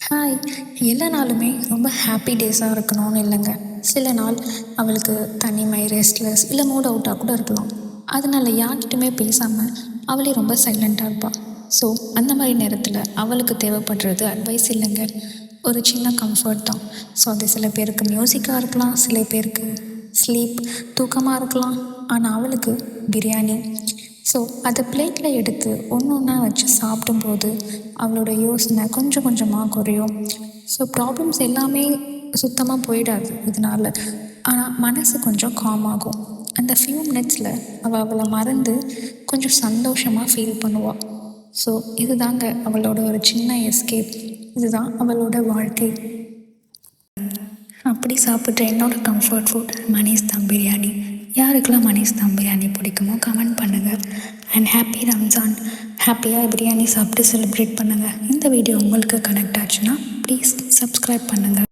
Hi. எல்லா நாளுமே ரொம்ப ஹாப்பி டேஸாக இருக்கணும்னு இல்லைங்க. சில நாள் அவளுக்கு தனிமை, ரெஸ்ட்லெஸ் இல்லை மூட் அவுட்டாக கூட இருக்கலாம். அதனால யார்கிட்டயுமே பேசாமல் அவளே ரொம்ப சைலண்ட்டாக இருப்பாள். ஸோ அந்த மாதிரி நேரத்தில் அவளுக்கு தேவைப்படுறது அட்வைஸ் இல்லைங்க, ஒரு சின்ன கம்ஃபர்ட் தான். ஸோ அது சில பேருக்கு மியூசிக்காக இருக்கலாம், சில பேருக்கு ஸ்லீப் தூக்கமாக இருக்கலாம். ஆனால் அவளுக்கு பிரியாணி. ஸோ அதை பிளேட்டில் எடுத்து ஒன்று ஒன்றா வச்சு சாப்பிடும்போது அவளோட யோசனை கொஞ்சம் கொஞ்சமாக குறையும். ஸோ ப்ராப்ளம்ஸ் எல்லாமே சுத்தமாக போயிடாது இதனால், ஆனால் மனசு கொஞ்சம் காம் ஆகும். அந்த ஃபியூ மினிட்ஸில் அவளை மறந்து கொஞ்சம் சந்தோஷமாக ஃபீல் பண்ணுவாள். ஸோ இதுதாங்க அவளோட ஒரு சின்ன எஸ்கேப். இதுதான் அவளோட வாழ்க்கை. அப்படி சாப்பிட்ற என்னோடய கம்ஃபர்ட் ஃபுட் மனிஸ் தம் பிரியாணி. யாருக்கெல்லாம் மனிஸ் தம் பிரியாணி பிடிக்குமோ கமெண்ட் பண்ணுங்கள். And happy Ramzan. ஹாப்பியாக பிரியாணி சாப்பிட்டு செலிப்ரேட் பண்ணுங்கள். இந்த வீடியோ உங்களுக்கு கனெக்ட் ஆச்சுன்னா ப்ளீஸ் சப்ஸ்கிரைப் பண்ணுங்கள்.